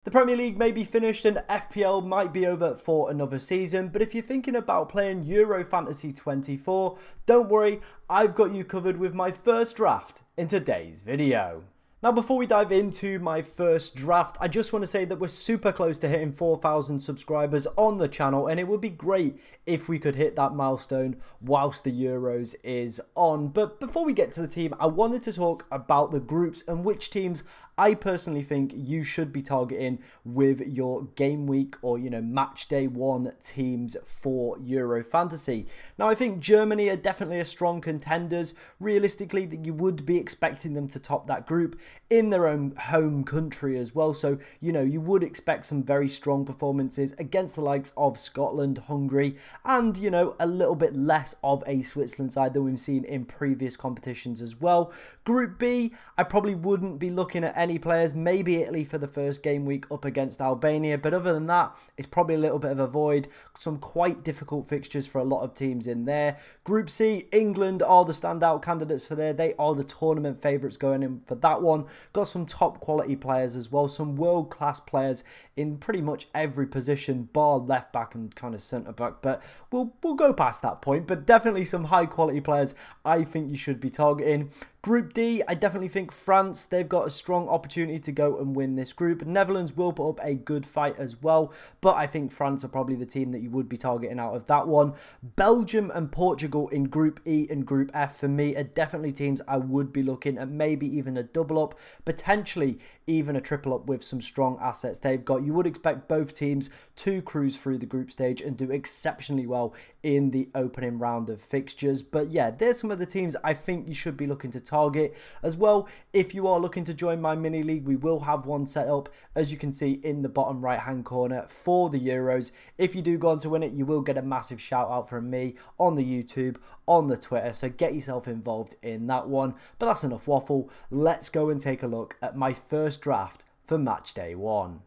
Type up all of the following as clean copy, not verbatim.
The Premier League may be finished and FPL might be over for another season, but if you're thinking about playing Euro Fantasy 24, don't worry, I've got you covered with my first draft in today's video. Now, before we dive into my first draft, I just want to say that we're super close to hitting 4,000 subscribers on the channel, and it would be great if we could hit that milestone whilst the Euros is on. But before we get to the team, I wanted to talk about the groups and which teams I personally think you should be targeting with your game week or, match day one teams for Euro Fantasy. Now, I think Germany are definitely a strong contenders. Realistically, that you would be expecting them to top that group in their own home country as well. So, you would expect some very strong performances against the likes of Scotland, Hungary, and, a little bit less of a Switzerland side than we've seen in previous competitions as well. Group B, I probably wouldn't be looking at any players, maybe Italy for the first game week up against Albania, but other than that, it's probably a little bit of a void. Some quite difficult fixtures for a lot of teams in there. Group C, England are the standout candidates for there. They are the tournament favourites going in for that one. Got some top quality players as well, some world-class players in pretty much every position, bar left back and kind of centre back, but we'll go past that point. But definitely some high quality players I think you should be targeting. Group D, I definitely think France, they've got a strong opportunity to go and win this group. Netherlands will put up a good fight as well, but I think France are probably the team that you would be targeting out of that one. Belgium and Portugal in Group E and Group F for me are definitely teams I would be looking at, maybe even a double up, potentially even a triple up with some strong assets they've got. You would expect both teams to cruise through the group stage and do exceptionally well in the opening round of fixtures. But yeah, there's some of the teams I think you should be looking to target as well. If you are looking to join my mini league, we will have one set up, as you can see in the bottom right hand corner, for the Euros. If you do go on to win it, you will get a massive shout out from me on the YouTube, on the Twitter, so get yourself involved in that one. But that's enough waffle. Let's go and take a look at my first draft for match day one.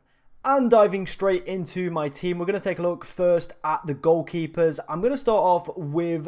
And diving straight into my team, we're going to take a look first at the goalkeepers. I'm going to start off with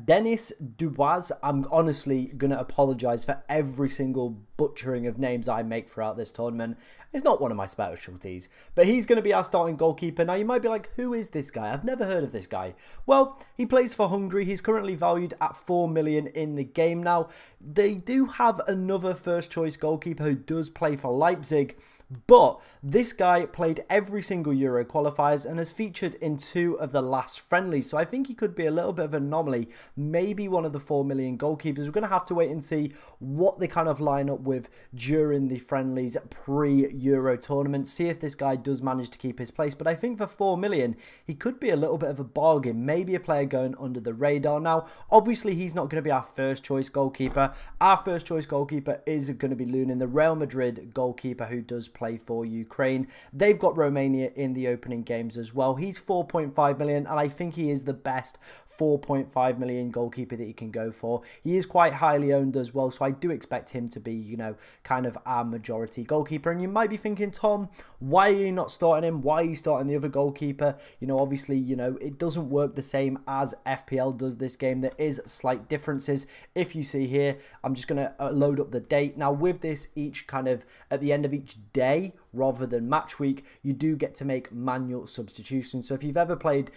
Denis Dubois. I'm honestly going to apologise for every single butchering of names I make throughout this tournament. It's not one of my specialties, but he's going to be our starting goalkeeper. Now, you might be like, who is this guy? I've never heard of this guy. Well, he plays for Hungary. He's currently valued at 4 million in the game. Now, they do have another first choice goalkeeper who does play for Leipzig, but this guy played every single Euro qualifiers and has featured in 2 of the last friendlies. So I think he could be a little bit of an anomaly, maybe one of the 4 million goalkeepers. We're going to have to wait and see what they kind of line up with during the friendlies pre-Euro tournament. See if this guy does manage to keep his place. But I think for 4 million, he could be a little bit of a bargain. Maybe a player going under the radar. Now, obviously, he's not going to be our first choice goalkeeper. Our first choice goalkeeper is going to be Lunin, the Real Madrid goalkeeper who does play for Ukraine. They've got Romania in the opening games as well. He's 4.5 million, and I think he is the best 4.5 million goalkeeper that you can go for. He is quite highly owned as well, so I do expect him to be, kind of our majority goalkeeper. And you might be thinking, Tom, why are you not starting him? Why are you starting the other goalkeeper? Obviously, it doesn't work the same as FPL does this game. There is slight differences. If you see here, I'm just going to load up the date. Now, with this, each kind of at the end of each day, rather than match week, you do get to make manual substitutions. So if you've ever played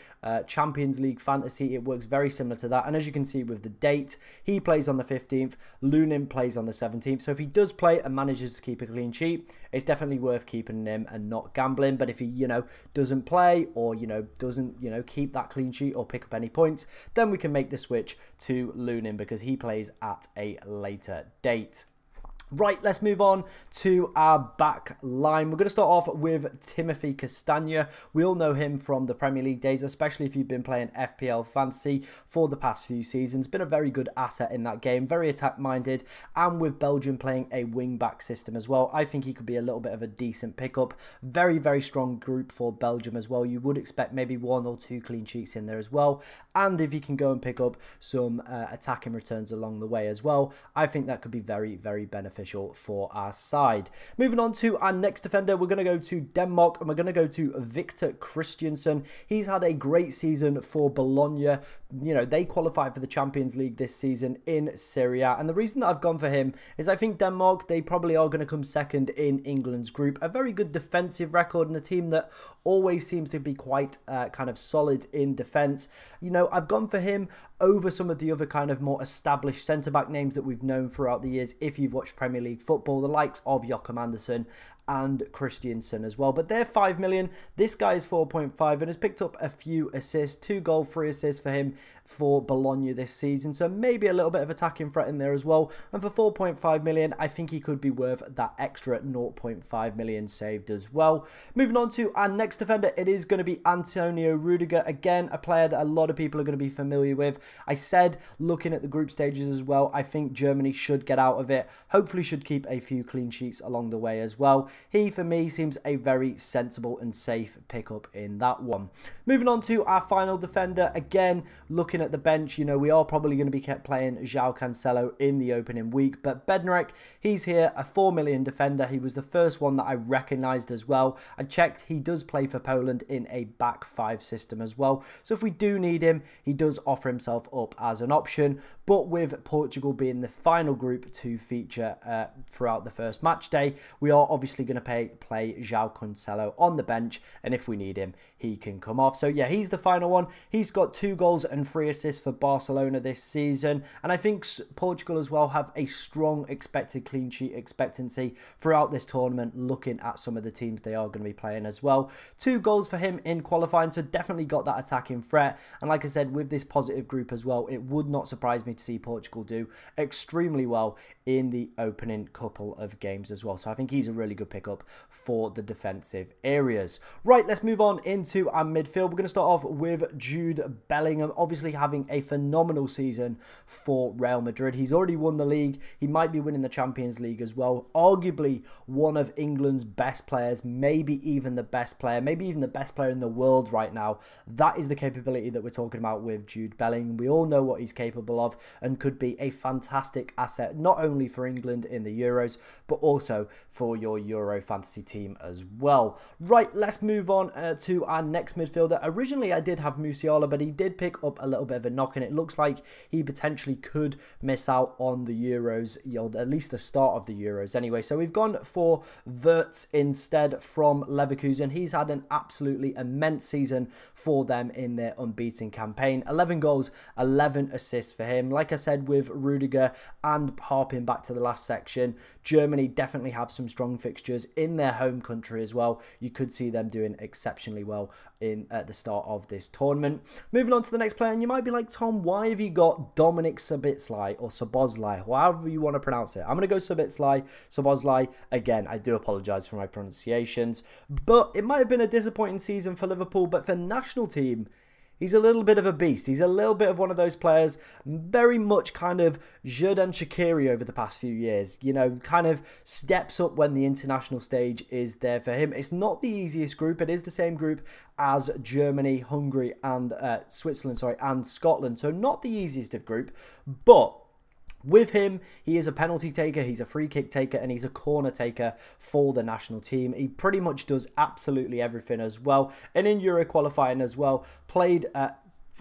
Champions League Fantasy, it works very similar to that. And as you can see with the date, he plays on the 15th, Lunin plays on the 17th. So if he does play and manages to keep a clean sheet, it's definitely worth keeping him and not gambling. But if he, doesn't play or, doesn't, keep that clean sheet or pick up any points, then we can make the switch to Lunin because he plays at a later date. Right, let's move on to our back line. We're going to start off with Timothy Castagna. We all know him from the Premier League days, especially if you've been playing FPL Fantasy for the past few seasons. Been a very good asset in that game, very attack-minded, and with Belgium playing a wing-back system as well, I think he could be a little bit of a decent pickup. Very, very strong group for Belgium as well. You would expect maybe 1 or 2 clean sheets in there as well. And if he can go and pick up some attacking returns along the way as well, I think that could be very, very beneficial beneficial for our side. Moving on to our next defender, we're going to go to Denmark and we're going to go to Victor Christiansen. He's had a great season for Bologna. You know, they qualified for the Champions League this season in Serie A, and the reason that I've gone for him is I think Denmark, they probably are going to come second in England's group. A very good defensive record and a team that always seems to be quite kind of solid in defence. You know, I've gone for him over some of the other kind of more established centre-back names that we've known throughout the years if you've watched Premier League football, the likes of Joachim Andersen and Christiansen as well. But they're 5 million. This guy is 4.5 and has picked up a few assists, 2 goal, 3 assists for him for Bologna this season. So maybe a little bit of attacking threat in there as well. And for 4.5 million, I think he could be worth that extra 0.5 million saved as well. Moving on to our next defender, it is going to be Antonio Rudiger. Again, a player that a lot of people are going to be familiar with. I said, looking at the group stages as well, I think Germany should get out of it. Hopefully should keep a few clean sheets along the way as well. He, for me, seems a very sensible and safe pickup in that one. Moving on to our final defender. Again, looking at the bench, you know, we are probably going to be kept playing João Cancelo in the opening week. But Bednarek, he's here, a 4 million defender. He was the first one that I recognised as well. I checked, he does play for Poland in a back 5 system as well. So if we do need him, he does offer himself up as an option. But with Portugal being the final group to feature throughout the first match day, we are obviously going to play João Cancelo on the bench, and if we need him, he can come off. So yeah, he's the final one. He's got 2 goals and 3 assists for Barcelona this season, and I think Portugal as well have a strong expected clean sheet expectancy throughout this tournament, looking at some of the teams they are going to be playing as well. 2 goals for him in qualifying, so definitely got that attacking threat, and like I said, with this positive group as well, it would not surprise me to see Portugal do extremely well in the opening couple of games as well. So I think he's a really good pickup for the defensive areas. Right, let's move on into our midfield. We're going to start off with Jude Bellingham, obviously having a phenomenal season for Real Madrid. He's already won the league. He might be winning the Champions League as well. Arguably one of England's best players, maybe even the best player, maybe even the best player in the world right now. That is the capability that we're talking about with Jude Bellingham. We all know what he's capable of and could be a fantastic asset, not only for England in the Euros, but also for your Euro fantasy team as well. Right, let's move on to our next midfielder. Originally, I did have Musiala, but he did pick up a little bit of a knock, and it looks like he potentially could miss out on the Euros, you know, at least the start of the Euros anyway. So we've gone for Wirtz instead from Leverkusen. He's had an absolutely immense season for them in their unbeaten campaign. 11 goals, 11 assists for him. Like I said, with Rudiger and harping back to the last section, Germany definitely have some strong fixtures in their home country as well. You could see them doing exceptionally well at the start of this tournament. Moving on to the next player, and you might be like, Tom, why have you got Dominik Szoboszlai or Szoboszlai, however you want to pronounce it? I'm going to go Szoboszlai. Again, I do apologise for my pronunciations, but it might have been a disappointing season for Liverpool, but for national team, he's a little bit of a beast. He's a little bit of one of those players, very much kind of Xherdan Shaqiri over the past few years. You know, kind of steps up when the international stage is there for him. It's not the easiest group. It is the same group as Germany, Hungary, and Switzerland, and Scotland. So not the easiest of group, but with him, he is a penalty taker, he's a free kick taker, and he's a corner taker for the national team. He pretty much does absolutely everything as well. And in Euro qualifying as well,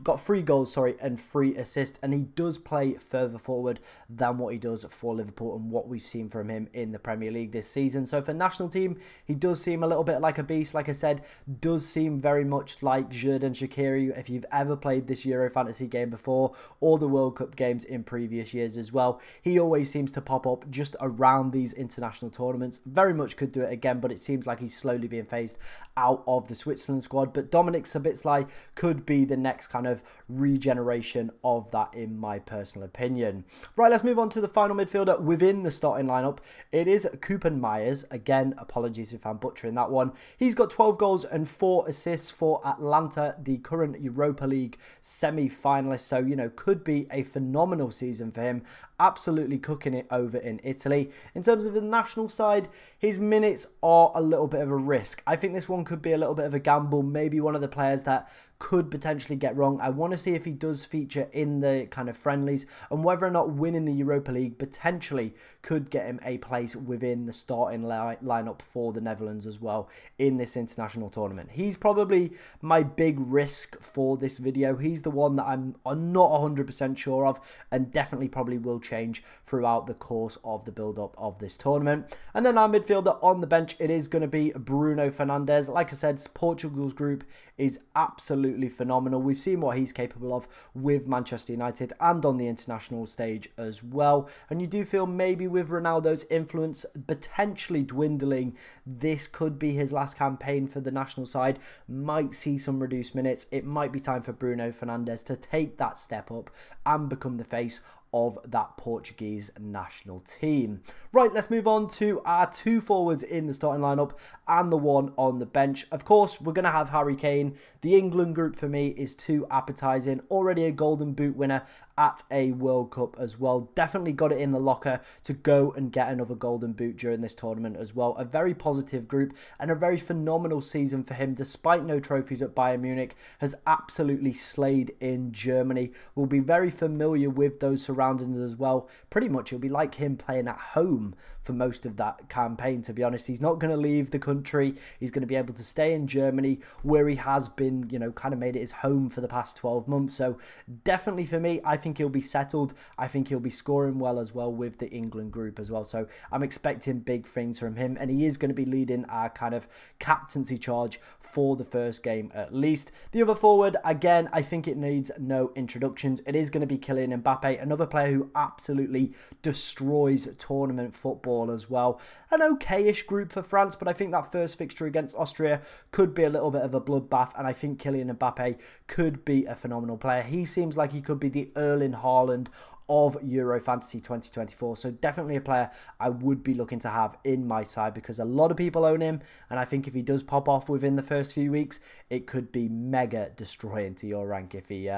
got 3 goals, and 3 assists, and he does play further forward than what he does for Liverpool and what we've seen from him in the Premier League this season. So for national team, he does seem a little bit like a beast. Like I said, does seem very much like Xherdan Shaqiri if you've ever played this Euro fantasy game before, or the World Cup games in previous years as well. He always seems to pop up just around these international tournaments. Very much could do it again, but it seems like he's slowly being phased out of the Switzerland squad. But Dominik Szoboszlai could be the next kind of regeneration of that, in my personal opinion. Right, let's move on to the final midfielder within the starting lineup. It is Koopman Myers. Again, apologies if I'm butchering that one. He's got 12 goals and 4 assists for Atlanta, the current Europa League semi-finalist. So, you know, could be a phenomenal season for him absolutely cooking it over in Italy. In terms of the national side, his minutes are a little bit of a risk. I think this one could be a little bit of a gamble, maybe one of the players that could potentially get wrong. I want to see if he does feature in the kind of friendlies and whether or not winning the Europa League potentially could get him a place within the starting lineup for the Netherlands as well in this international tournament. He's probably my big risk for this video. He's the one that I'm not 100% sure of and definitely probably will change throughout the course of the build-up of this tournament. And then our midfielder on the bench, it is going to be Bruno Fernandes. Like I said, Portugal's group is absolutely phenomenal. We've seen what he's capable of with Manchester United and on the international stage as well. And you do feel maybe with Ronaldo's influence potentially dwindling, this could be his last campaign for the national side. Might see some reduced minutes. It might be time for Bruno Fernandes to take that step up and become the face of that Portuguese national team. Right, let's move on to our two forwards in the starting lineup and the one on the bench. Of course, we're going to have Harry Kane. The England group for me is too appetizing. Already a Golden Boot winner at a World Cup as well. Definitely got it in the locker to go and get another Golden Boot during this tournament as well. A very positive group and a very phenomenal season for him despite no trophies at Bayern Munich. Has absolutely slayed in Germany. We'll be very familiar with those surroundings as well. Pretty much it'll be like him playing at home for most of that campaign, to be honest. He's not going to leave the country. He's going to be able to stay in Germany where he has been, you know, kind of made it his home for the past 12 months. So definitely for me, I think he'll be settled. I think he'll be scoring well as well with the England group as well. So I'm expecting big things from him, and he is going to be leading our kind of captaincy charge for the first game at least. The other forward, again, I think it needs no introductions. It is going to be Kylian Mbappe, another player who absolutely destroys tournament football as well. An okayish group for France, but I think that first fixture against Austria could be a little bit of a bloodbath, and I think Kylian Mbappe could be a phenomenal player. He seems like he could be the Erling Haaland of Euro Fantasy 2024, so definitely a player I would be looking to have in my side because a lot of people own him, and I think if he does pop off within the first few weeks, it could be mega destroying to your rank if he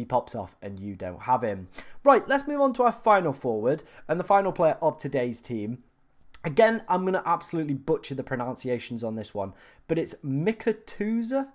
pops off and you don't have him. Right, let's move on to our final forward and the final player of today's team. Again, I'm going to absolutely butcher the pronunciations on this one, but it's Mikatuza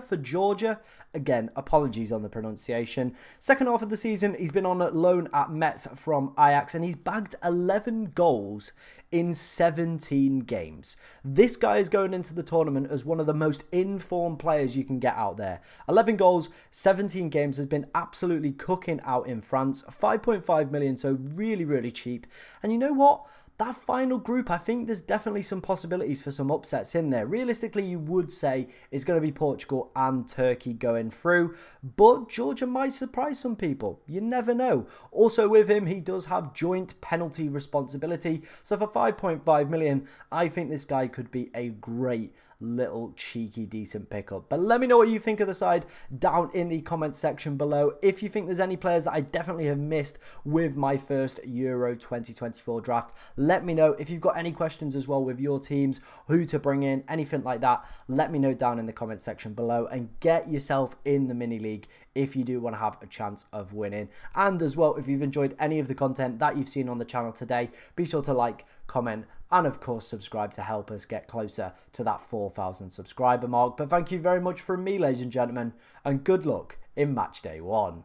for Georgia. Again, apologies on the pronunciation. Second half of the season, he's been on loan at Metz from Ajax, and he's bagged 11 goals in 17 games. This guy is going into the tournament as one of the most informed players you can get out there. 11 goals, 17 games, has been absolutely cooking out in France. 5.5 million, so really, really cheap. And you know what? That final group, I think there's definitely some possibilities for some upsets in there. Realistically, you would say it's going to be Portugal and Turkey going through, but Georgia might surprise some people. You never know. Also with him, he does have joint penalty responsibility. So for 5.5 million, I think this guy could be a great little cheeky decent pickup. But let me know what you think of the side down in the comment section below. If you think there's any players that I definitely have missed with my first Euro 2024 draft, let me know. If you've got any questions as well with your teams, who to bring in, anything like that, let me know down in the comment section below, and get yourself in the mini league if you do want to have a chance of winning. And as well, if you've enjoyed any of the content that you've seen on the channel today, be sure to like, comment, and of course subscribe to help us get closer to that 4,000 subscriber mark. But thank you very much from me, ladies and gentlemen, and good luck in Matchday 1.